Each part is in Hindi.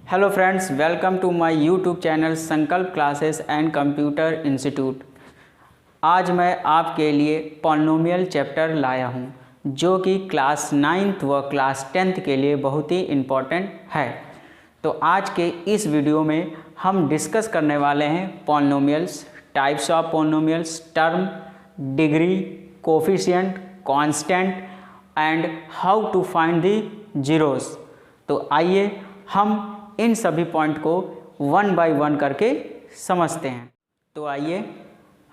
Hello friends, welcome to my YouTube channel Sankalp classes and computer institute. आज मैं आपके लिए पॉलिनोमियल चैप्टर लाया हूं, जो कि क्लास 9th व क्लास 10th के लिए बहुत ही इम्पोर्टेंट है। तो आज के इस वीडियो में हम डिस्कस करने वाले हैं polynomials, types of polynomials, term, degree, coefficient, constant and how to find the zeros. तो आइए हम इन सभी पॉइंट को वन बाय वन करके समझते हैं। तो आइए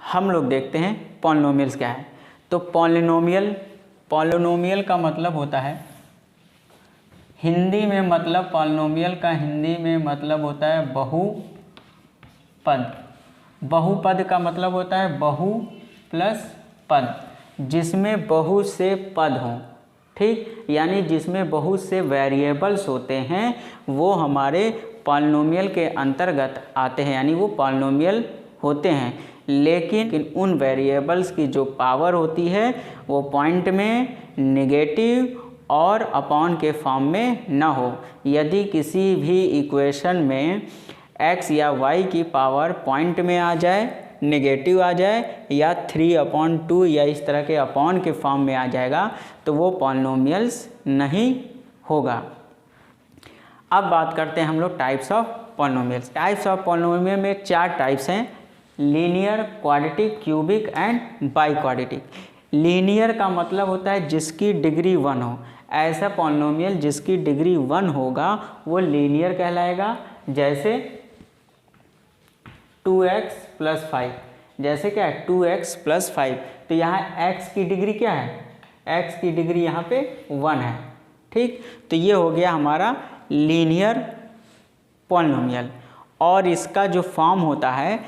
हम लोग देखते हैं पॉलिनोमियल्स क्या है। तो पॉलिनोमियल का मतलब होता है, हिंदी में मतलब पॉलिनोमियल का हिंदी में मतलब होता है बहुपद। बहुपद का मतलब होता है बहु प्लस पद, जिसमें बहुत से पद हों, ठीक, यानी जिसमें बहुत से वेरिएबल्स होते हैं वो हमारे पॉलिनोमियल के अंतर्गत आते हैं, यानी वो पॉलिनोमियल होते हैं। लेकिन उन वेरिएबल्स की जो पावर होती है वो पॉइंट में नेगेटिव और अपॉन के फॉर्म में ना हो। यदि किसी भी इक्वेशन में x या y की पावर पॉइंट में आ जाए, नेगेटिव आ जाए, या 3/2 या इस तरह के अपॉन के फॉर्म में आ जाएगा तो वो पॉलिनोमियल्स नहीं होगा। अब बात करते हैं हम लोग types of polynomials. Types of polynomial में 4 टाइप्स हैं: linear, quadratic, cubic and by quadratic. Linear का मतलब होता है जिसकी डिग्री 1 हो। ऐसा पॉलिनोमियल जिसकी डिग्री 1 होगा वो लीनियर कहलाएगा। जैसे 2x + 5, जैसे क्या है 2x + 5, तो यहाँ x की डिग्री क्या है, x की डिग्री यहाँ पे 1 है, ठीक। तो ये हो गया हमारा लीनियर पॉलिनोमियल। और इसका जो फॉर्म होता है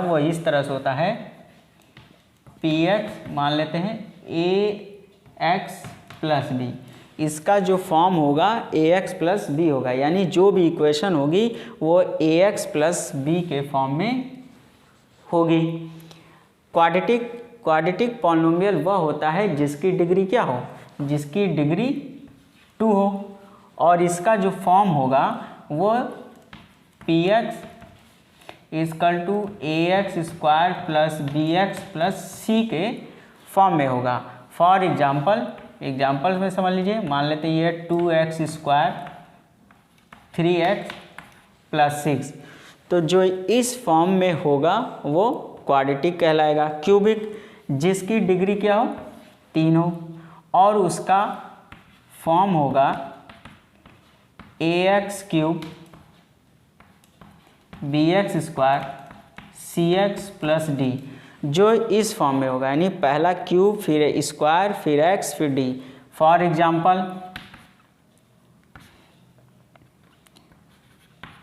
वो इस तरह से होता है, px मान लेते हैं ax + b। इसका जो फॉर्म होगा ax + b होगा, यानी जो भी इक्वेशन होगी वो ax + b के फॉर्म में होगी। क्वाड्रेटिक पॉलिनोमियल वह होता है जिसकी डिग्री क्या हो, जिसकी डिग्री 2 हो, और इसका जो फॉर्म होगा वो px = ax² + bx + c के फॉर्म में होगा। फॉर एग्जाम्पल में समझ लीजिए, मान लेते हैं ये 2x² 3x + 6, तो जो इस फॉर्म में होगा वो क्वाड्रेटिक कहलाएगा। क्यूबिक जिसकी डिग्री क्या हो, 3 हो, और उसका फॉर्म होगा ax³ bx² cx + d, जो इस फॉर्म में होगा, यानी पहला क्यूब, फिर स्क्वायर, फिर x, फिर d। For example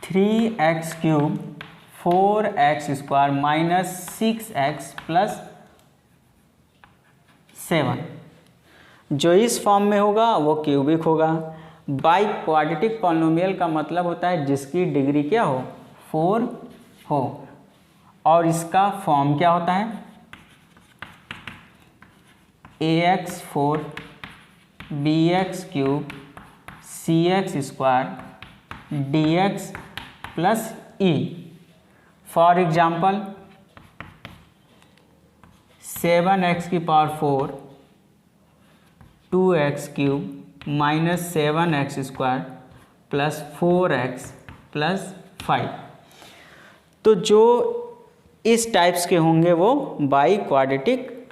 3x³ 4x² - 6x + 7, जो इस फॉर्म में होगा वो क्यूबिक होगा। बाई क्वाड्रेटिक पॉलिनोमियल का मतलब होता है जिसकी डिग्री क्या हो, 4 हो, और इसका फॉर्म क्या होता है, ax4 bx³ cx² dx + e। For example 7x⁴ 2x³ - 7x² + 4x + 5। तो जो इस टाइप्स के होंगे वो बाई क्वाड्रेटिक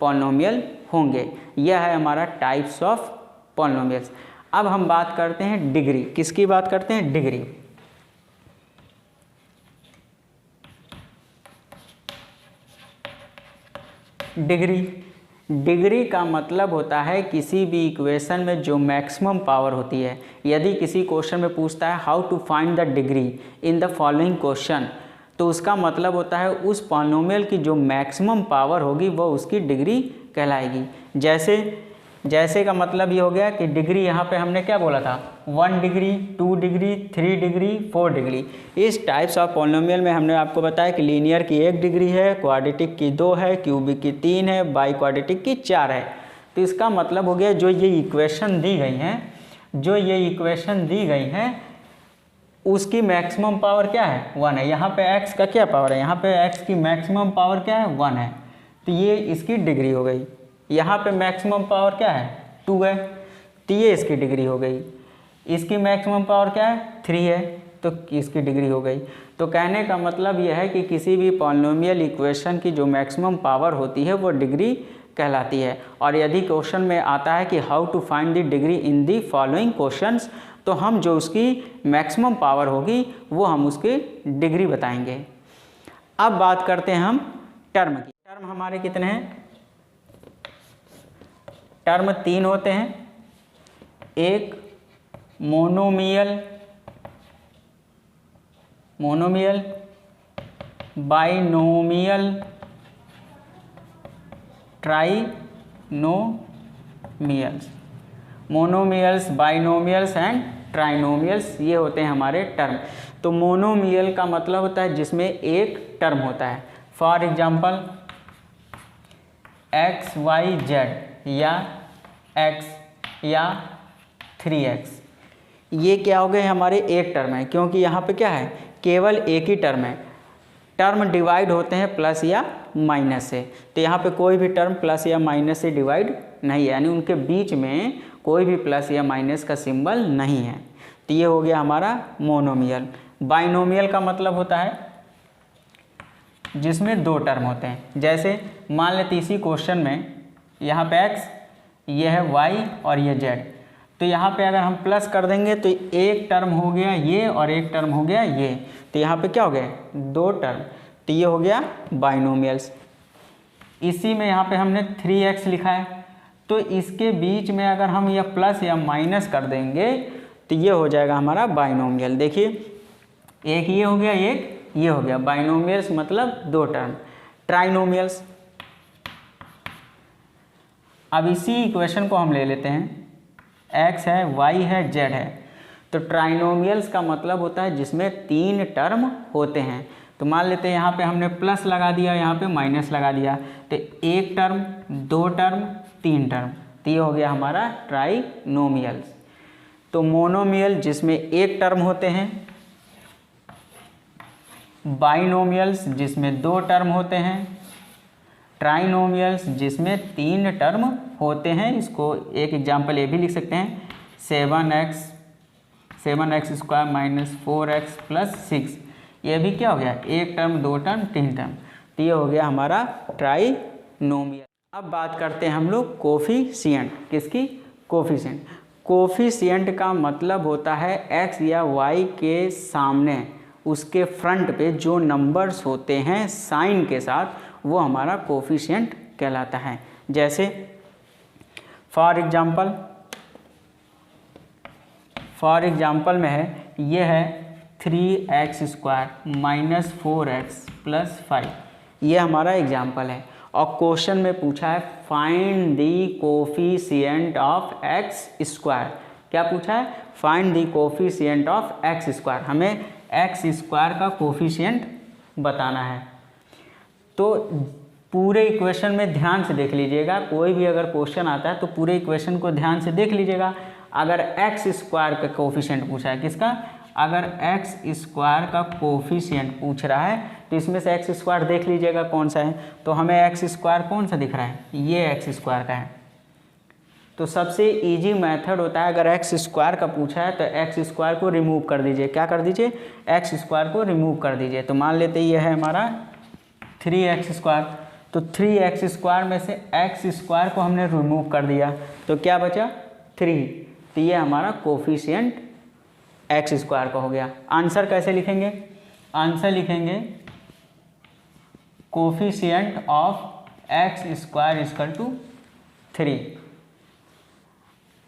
पॉलिनोमियल होंगे। यह है हमारा टाइप्स ऑफ पॉलिनोमियल्स। अब हम बात करते हैं डिग्री। किसकी बात करते हैं, डिग्री। डिग्री का मतलब होता है किसी भी इक्वेशन में जो मैक्सिमम पावर होती है। यदि किसी क्वेश्चन में पूछता है how to find the degree in the following question, तो उसका मतलब होता है उस पॉलिनोमियल की जो मैक्सिमम पावर होगी वो उसकी डिग्री कहलाएगी। जैसे का मतलब ये हो गया कि डिग्री यहाँ पे हमने क्या बोला था, 1 डिग्री, 2 डिग्री, 3 डिग्री, 4 डिग्री। इस टाइप्स ऑफ पॉलिनोमियल में हमने आपको बताया कि लीनियर की 1 डिग्री है, क्वाड्रेटिक की 2 है, क्यूबिक की 3 है, बाई क्वाड्रेटिक की 4 है। तो इसका मतलब हो गया जो ये इक्वेशन दी गई हैं उसकी मैक्सिमम पावर क्या है 1 है। यहाँ पे x का क्या पावर है, यहाँ पे x की मैक्सिमम पावर क्या है 1 है, तो ये इसकी डिग्री हो गई। यहाँ पे मैक्सिमम पावर क्या है 2 है, तो ये इसकी डिग्री हो गई। इसकी मैक्सिमम पावर क्या है 3 है, तो इसकी डिग्री हो गई। तो कहने का मतलब यह है कि किसी भी पॉलिनोमियल इक्वेशन की जो मैक्सिमम पावर होती है वो डिग्री कहलाती है। और यदि क्वेश्चन में आता है कि how to find the degree in the following questions, तो हम जो उसकी मैक्सिमम पावर होगी वो हम उसकी डिग्री बताएंगे। अब बात करते हैं हम टर्म की। टर्म हमारे कितने हैं, टर्म 3 होते हैं। एक monomial, binomial, trinomials. Monomials, binomials and trinomials, ये होते हैं हमारे टर्म। तो मोनोमियल का मतलब होता है जिसमें एक टर्म होता है। For example x y z या एक्स या 3x, ये क्या हो गए हमारे एक टर्म है, क्योंकि यहाँ पे क्या है केवल एक ही टर्म है। टर्म डिवाइड होते हैं प्लस या माइनस से, तो यहाँ पे कोई भी टर्म प्लस या माइनस से डिवाइड नहीं है, यानी उनके बीच में कोई भी प्लस या माइनस का सिंबल नहीं है। तो ये हो गया हमारा मोनोमियल। बाइनोमियल का मतलब होता है जिसमें दो टर्म होते हैं। जैसे मान लेते इसी क्वेश्चन में यहाँ पे x, ये है y और ये z, तो यहाँ पे अगर हम प्लस कर देंगे तो एक टर्म हो गया ये और एक टर्म हो गया ये, तो यहाँ पे क्या हो गया दो टर्म, तो ये हो गया बाइनोमियल्स। इसी में यहाँ पे हमने 3x लिखा है, तो इसके बीच में अगर हम यह प्लस या माइनस कर देंगे तो ये हो जाएगा हमारा बाइनोमियल। देखिए एक ये हो गया एक ये हो गया, बाइनोमियल्स मतलब दो टर्म। ट्राइनोमियल्स, अब इसी इक्वेशन को हम ले लेते हैं, x है y है z है, तो ट्राइनोमियल्स का मतलब होता है जिसमें तीन टर्म होते हैं। तो मान लेते हैं यहाँ पे हमने प्लस लगा दिया, यहाँ पे माइनस लगा दिया, तो एक टर्म दो टर्म तीन टर्म, तो ये हो गया हमारा ट्राइनोमियल्स। तो मोनोमियल जिसमें एक टर्म होते हैं, बाइनोमियल्स जिसमें दो टर्म होते हैं, ट्राइनोमियल्स जिसमें तीन टर्म होते हैं। इसको एक एग्जांपल ये भी लिख सकते हैं, 7x square minus 4x plus 6, ये भी क्या हो गया एक टर्म दो टर्म तीन टर्म, तो ये हो गया हमारा ट्राइनोमियल। अब बात करते हैं हम लोग कोफिशिएंट। किसकी? कोफिशिएंट। कोफिशिएंट का मतलब होता है x या y के सामने उसके फ्रंट पे जो नंबर्स होते हैं साइन के साथ, वो हमारा कोफिशिएंट कहलाता है। जैसे फॉर एग्जाम्पल में है, ये है 3x square minus 4x plus 5, ये हमारा एग्जाम्पल है। और क्वेश्चन में पूछा है find the coefficient of x square. क्या पूछा है? Find the coefficient of x square. हमें x स्क्वायर का कोफिशिएंट बताना है। तो पूरे इक्वेशन में ध्यान से देख लीजिएगा, कोई भी अगर क्वेश्चन आता है तो पूरे इक्वेशन को ध्यान से देख लीजिएगा। अगर x स्क्वायर का कोफिशिएंट पूछा है, किसका? अगर x स्क्वायर का कोफिशिएंट पूछ रहा है तो इसमें से x स्क्वायर देख लीजिएगा कौन सा है। तो हमें x स्क्वायर कौन सा दिख रहा है? ये x स्क्वायर का है। तो सबसे इजी मेथड होता है, अगर x स्क्वायर का पूछा है तो x स्क्वायर को रिमूव कर दीजिए। क्या कर दीजिए? x स्क्वायर को रिमूव कर दीजिए। तो मान लेते ये है हमारा 3x स्क्वायर, तो 3x स्क्वायर में से x स्क्वायर को हमने रिमूव कर दिया, तो क्या बचा 3, तो ये हमारा कोफिशिएंट x स्क्वायर का हो गया। आंसर कैसे लिखेंगे? आंसर लिखेंगे coefficient of x square equal to 3।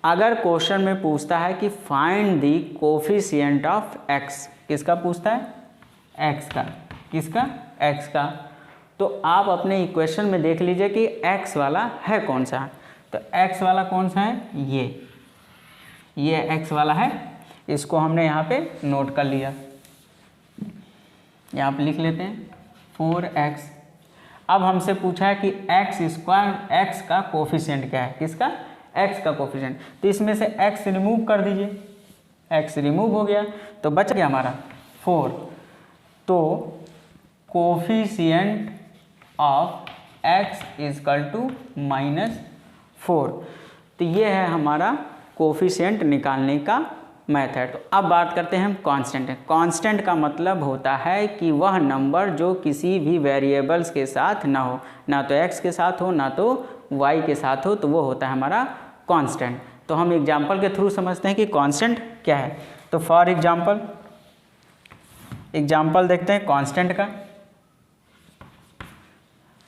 अगर क्वेश्चन में पूछता है कि find the coefficient of x, किसका पूछता है? x का। किसका? x का। तो आप अपने इक्वेशन में देख लीजिए कि x वाला है कौन सा। तो x वाला कौन सा है? ये x वाला है, इसको हमने यहाँ पे नोट कर लिया। यहाँ पे लिख लेते हैं 4x। अब हमसे पूछा है कि x स्क्वायर, x का कोफिशिएंट क्या है? किसका? x का कोफिशिएंट। तो इसमें से x रिमूव कर दीजिए, x रिमूव हो गया तो बच गया हमारा 4। तो coefficient of x equal to -4। तो ये है हमारा कोफिशिएंट निकालने का मेथड। तो अब बात करते हैं हम कांस्टेंट। कांस्टेंट का मतलब होता है कि वह नंबर जो किसी भी वेरिएबल्स के साथ ना हो, ना तो x के साथ हो ना तो y के साथ हो, तो वो होता है हमारा कांस्टेंट। तो हम एग्जाम्पल के थ्रू समझते हैं कि कांस्टेंट क्या है। तो फॉर एग्जाम्पल देखते हैं कांस्टेंट का।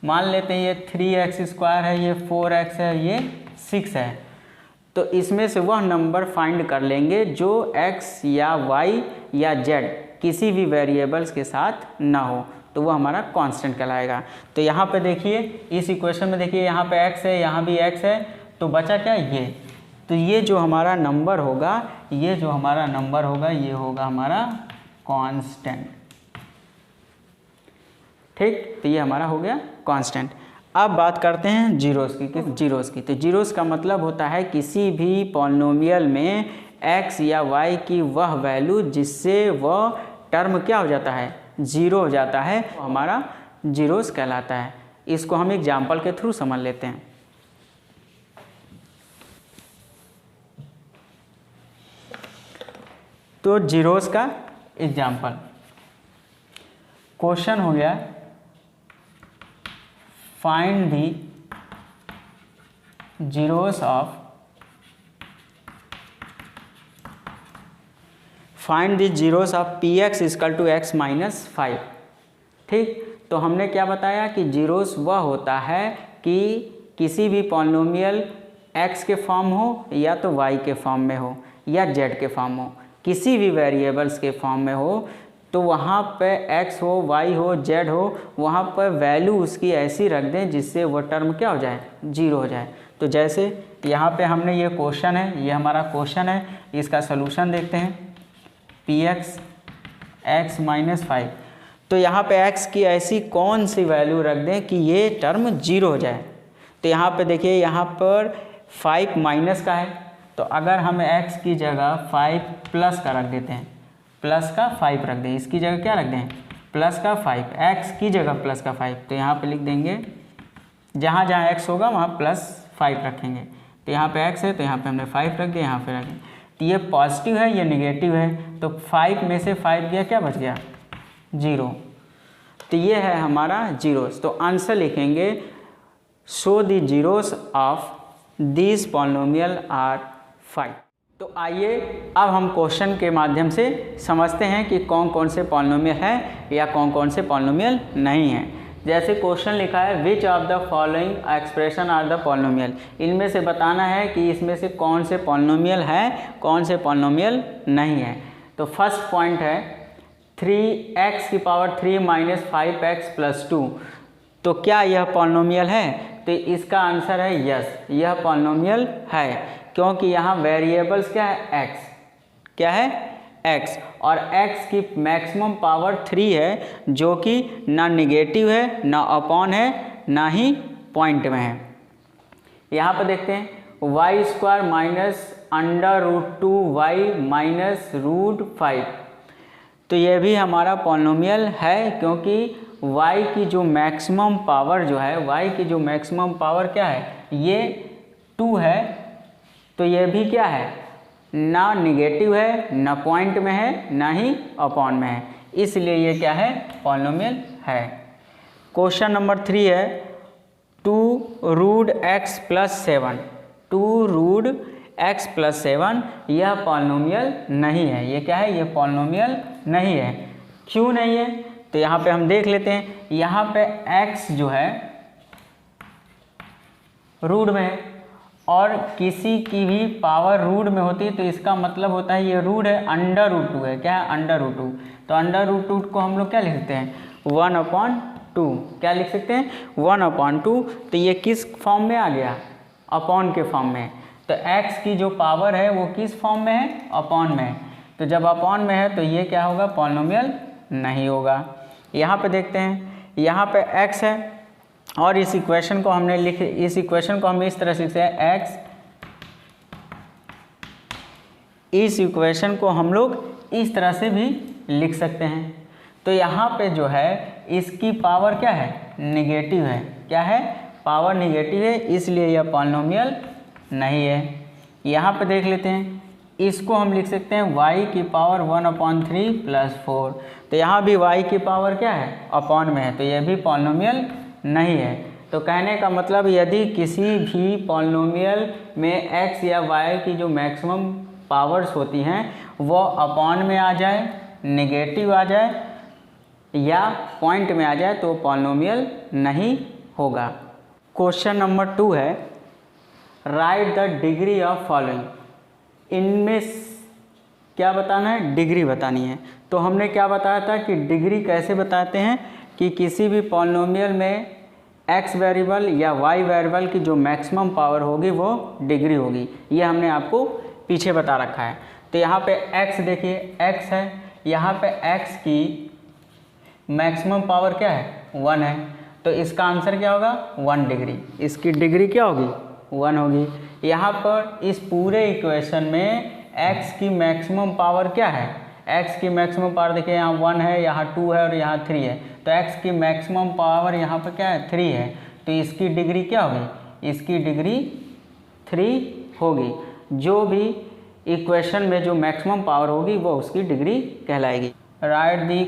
मान लेते हैं ये 3x² है, ये 4x है, ये 6 है। तो इसमें से वह नंबर फाइंड कर लेंगे जो x या y या z किसी भी वेरिएबल्स के साथ ना हो, तो वो हमारा कांस्टेंट कहलाएगा। तो यहाँ पे देखिए इस इक्वेशन में देखिए यहाँ पे x है, यहाँ भी x है, तो बचा क्या ये। तो ये जो हमारा नंबर होगा, ये होगा हमारा कांस्टेंट। ठीक, तो ये हमारा हो गया कांस्टेंट। अब बात करते हैं जीरोस की। तो जीरोस का मतलब होता है किसी भी पॉलिनोमियल में x या y की वह वैल्यू जिससे वह टर्म क्या हो जाता है, जीरो हो जाता है, वो हमारा जीरोस कहलाता है। इसको हम एग्जाम्पल के थ्रू समझ लेते हैं। तो जीरोस का एग्जाम्पल, क्वेश्चन हो गया find the zeros of px equal to x minus 5। ठीक, तो हमने क्या बताया कि जीरोस वह होता है कि किसी भी पॉलिनोमियल x के फॉर्म हो या तो y के फॉर्म में हो या z के फॉर्म हो, किसी भी वेरिएबल्स के फॉर्म में हो, तो वहाँ पे x हो, y हो, z हो, वहाँ पर वैल्यू उसकी ऐसी रख दें जिससे वो टर्म क्या हो जाए, जीरो हो जाए। तो जैसे यहाँ पे हमने ये क्वेश्चन है, ये हमारा क्वेश्चन है, इसका सलूशन देखते हैं। px x माइनस 5, तो यहाँ पे x की ऐसी कौन सी वैल्यू रख दें कि ये टर्म जीरो हो जाए। तो यहाँ पे देखिए, यहाँ पर 5 माइनस का है, तो अगर हम x की जगह 5 प्लस का रख देते हैं, प्लस का 5 रख दें, इसकी जगह क्या रख दें, प्लस का 5, x की जगह प्लस का 5, तो यहाँ पे लिख देंगे, जहाँ जहाँ x होगा वहाँ प्लस 5 रखेंगे। तो यहाँ पे x है तो यहाँ पे हमने 5 रख दिया, यहाँ पे रखें। तो ये पॉजिटिव है, ये नेगेटिव है, तो 5 में से 5 गया, क्या बच गया, 0। तो ये है हमारा जीरोस। तो आंसर लिखेंगे show the zeros of this polynomial are 5। तो आइए अब हम क्वेश्चन के माध्यम से समझते हैं कि कौन कौन से पॉलिनोमियल है या कौन कौन से पॉलिनोमियल नहीं है। जैसे क्वेश्चन लिखा है which of the following expression are the polynomial, इनमें से बताना है कि इसमें से कौन से पॉलिनोमियल है, कौन से पॉलिनोमियल नहीं है। तो फर्स्ट पॉइंट है 3x³ माइनस 5x प्लस 2, तो क्या यह पॉलिनोमियल है? तो इसका आंसर है यस, यह पॉलिनोमियल है, क्योंकि यहाँ वेरिएबल्स क्या है, x, क्या है, x, और x की मैक्सिमम पावर 3 है, जो कि ना निगेटिव है, ना अपॉन है, ना ही पॉइंट में है। यहाँ पर देखते हैं y² माइनस √2y माइनस √5, तो ये भी हमारा पॉलिनोमियल है, क्योंकि y की जो मैक्सिमम पावर जो है, y की जो मैक्सिमम पावर क्या है, ये 2 है, तो ये भी क्या है, ना निगेटिव है, ना पॉइंट में है, ना ही अपॉन में है, इसलिए ये क्या है, पॉलिनोमियल है। क्वेश्चन नंबर 3 है 2√x + 7, 2√x + 7, यह पॉलिनोमियल नहीं है। ये क्या है, ये पॉलिनोमियल नहीं है। क्यों नहीं है? तो यहाँ पे हम देख लेते हैं, यहाँ पे x जो है रूट में है, और किसी की भी पावर रूट में होती है, तो इसका मतलब होता है ये रूट है, √2 है, क्या है, √2। तो √2 को हम लोग क्या लिख सकते हैं, 1/2, क्या लिख सकते हैं, 1/2। तो ये किस फॉर्म में आ गया, अपॉन के फॉर्म में। तो x की जो पावर है वो किस फॉर्म में है, अपॉन में है। तो जब अपॉन में है तो ये क्या होगा, पॉलिनोमियल नहीं होगा। यहाँ पे देखते हैं, यहाँ पे x है, और इस इक्वेशन को हमने इस इक्वेशन को हमने इस तरह से लिखते हैं, x इस इक्वेशन को हम लोग इस तरह से भी लिख सकते हैं। तो यहाँ पे जो है इसकी पावर क्या है, निगेटिव है। क्या है, पावर निगेटिव है, इसलिए यह पॉलिनोमियल नहीं है। यहाँ पे देख लेते हैं, इसको हम लिख सकते हैं y की पावर 1/3 + 4। तो यहाँ भी y की पावर क्या है, अपॉन में है, तो यह भी पॉलिनोमियल नहीं है। तो कहने का मतलब यदि किसी भी पॉलिनोमियल में x या y की जो मैक्सिमम पावर्स होती हैं वो अपॉन में आ जाए, नेगेटिव आ जाए या पॉइंट में आ जाए तो पॉलिनोमियल नहीं होगा। क्वेश्चन नंबर 2 है, right the degree of following. इनमें क्या बताना है, डिग्री बतानी है। तो हमने क्या बताया था कि डिग्री कैसे बताते हैं कि किसी भी पॉलिनोमियल में x वेरिएबल या y वेरिएबल की जो मैक्सिमम पावर होगी वो डिग्री होगी। ये हमने आपको पीछे बता रखा है। तो यहाँ पे x देखिए, x है, यहाँ पे x की मैक्सिमम पावर क्या है, 1 है। तो इसका आंसर क्या होगा, 1 डिग्री। इसकी डिग्री क्या होगी, 1 होगी। यहाँ पर इस पूरे इक्वेशन में x की मैक्सिमम पावर क्या है, x की मैक्सिमम पावर देखिए यहाँ 1 है, यहाँ 2 है और यहाँ 3 है। तो x की मैक्सिमम पावर यहाँ पर क्या है, 3 है। तो इसकी डिग्री क्या होगी, इसकी डिग्री 3 होगी। जो भी इक्वेशन में जो मैक्सिमम पावर होगी वो उसकी डिग्री कहलाएगी। Right the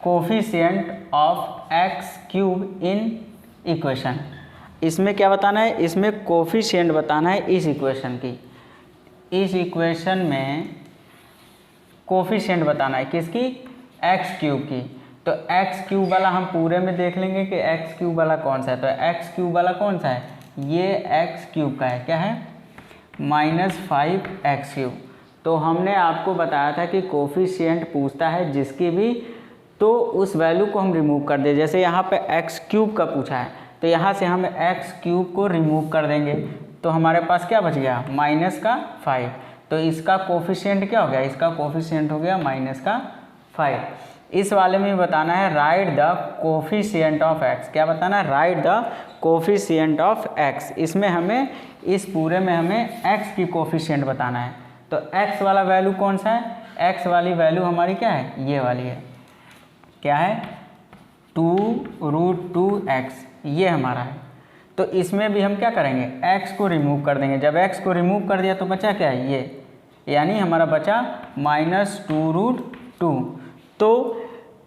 coefficient of x³ in equation. इसमें क्या बताना है, इसमें कोफिशिएंट बताना है इस इक्वेशन की। इस इक्वेशन में कोफिशिएंट बताना है किसकी, x³ की। तो x³ वाला हम पूरे में देख लेंगे कि x³ वाला कौन सा है। तो x³ वाला कौन सा है, ये x³ का है, क्या है, -5x³। तो हमने आपको बताया था कि कोफिशिएंट पूछता है जिसकी भी, तो उस वैल्यू को हम रिमूव कर दें। जैसे यहाँ पे x³ का पूछा है तो यहाँ से हम x³ को रिमूव कर देंगे तो हमारे पास क्या बच गया, -5। तो इसका कोफिशिएंट क्या हो गया, इसका कोफिशिएंट हो गया -5। इस वाले में बताना है right the coefficient of x। क्या बताना है, right the coefficient of x। इसमें हमें, इस पूरे में हमें x की कोफिशिएंट बताना है। तो x वाला वैल्यू कौन सा है, x वाली वैल्यू हमारी क्या है, ये वाली है, क्या है, 2√2x, ये हमारा है। तो इसमें भी हम क्या करेंगे, x को रिमूव कर देंगे। जब x को रिमूव कर दिया तो बचा क्या है, ये, यानी हमारा बचा -2√2। तो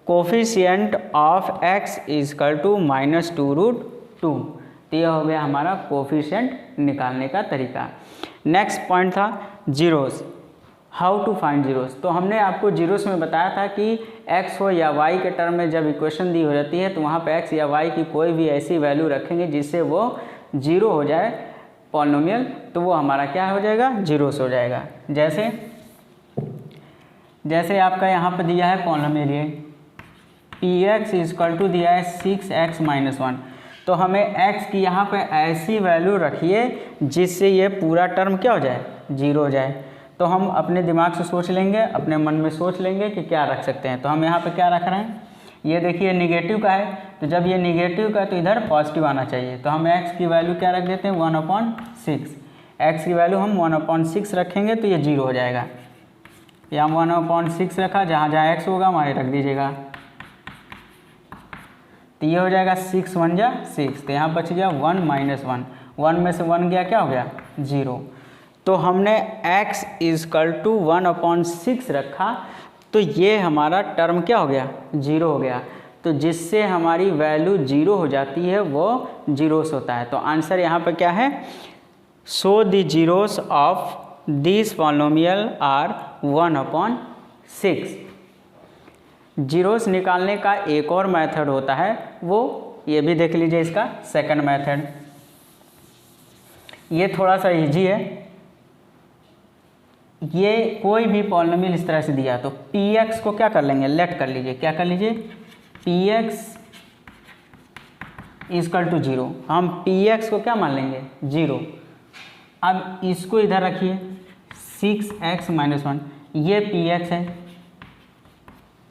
कोफिशिएंट ऑफ x = -2√2। तो ये हो गया हमारा कोफिशिएंट निकालने का तरीका। नेक्स्ट पॉइंट था zeros, how to find zeros. तो हमने आपको जीरोस में बताया था कि x हो या y के टर्म में जब इक्वेशन दी हो जाती है तो वहाँ पे x या y की कोई भी ऐसी वैल्यू रखेंगे जिससे वो 0 हो जाए पॉलिनोमियल, तो वो हमारा क्या हो जाएगा, जीरोस हो जाएगा। जैसे आपका यहाँ पर दिया है पॉलिनोमियल, ये px = दिया है 6x - 1। तो हमें x की यहाँ पे ऐसी वैल्यू रखिए जिससे ये पूरा टर्म क्या हो जाए, 0 हो जाए। तो हम अपने दिमाग से सोच लेंगे, अपने मन में सोच लेंगे कि क्या रख सकते हैं। तो हम यहाँ पे क्या रख रहे हैं, ये देखिए निगेटिव का है, तो जब ये निगेटिव का है तो इधर पॉजिटिव आना चाहिए। तो हम x की वैल्यू क्या रख देते हैं, 1/6। x की वैल्यू हम 1/6 रखेंगे तो ये 0 हो जाएगा। यहाँ 1/6 रखा, जहाँ जहाँ x होगा वहाँ रख दीजिएगा, तो ये हो जाएगा 6 × 1 = 6। तो यहाँ बच गया 1 - 1, 1 में से 1 गया, क्या हो गया, 0। तो हमने x = 1/6 रखा तो ये हमारा टर्म क्या हो गया, 0 हो गया। तो जिससे हमारी वैल्यू 0 हो जाती है वो जीरोस होता है। तो आंसर यहाँ पे क्या है, so the zeros of this polynomial are 1/6। Zeros निकालने का एक और मेथड होता है, वो ये भी देख लीजिए, इसका सेकंड मेथड। ये थोड़ा सा इजी है। ये कोई भी पॉलिनोमियल इस तरह से दिया तो px को क्या कर लेंगे, लेट कर लीजिए, क्या कर लीजिए, px = 0। हम px को क्या मान लेंगे, 0। अब इसको इधर रखिए, 6x - 1, ये px है,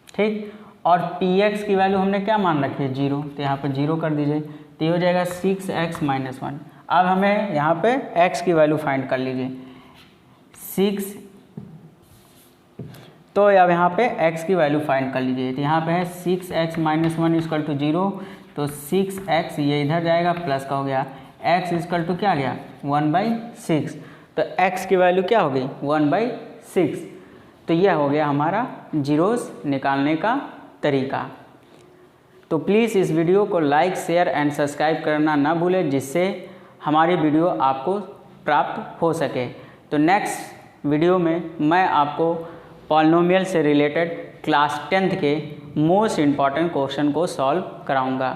ठीक। और px की वैल्यू हमने क्या मान रखी है, 0। तो यहाँ पर 0 कर दीजिए, तो ये हो जाएगा 6x - 1। अब हमें यहाँ पे x की वैल्यू फाइंड कर लीजिए। 6, तो अब यहाँ पे x की वैल्यू फाइंड कर लीजिए। तो यहाँ पे है 6x - 1 इक्वल टू 0, तो 6x ये इधर जाएगा, प्लस का हो गया, x इक्वल टू क्या आ गया 1/6, तो x की वैल्यू क्या हो गई 1/6। तो यह हो गया हमारा जीरोस निकालने का तरीका। तो प्लीज़ इस वीडियो को लाइक, शेयर एंड सब्सक्राइब करना ना भूलें, जिससे हमारी वीडियो आपको प्राप्त हो सके। तो नेक्स्ट वीडियो में मैं आपको पॉलिनोमियल से रिलेटेड क्लास 10th के मोस्ट इम्पॉर्टेंट क्वेश्चन को सॉल्व कराऊंगा।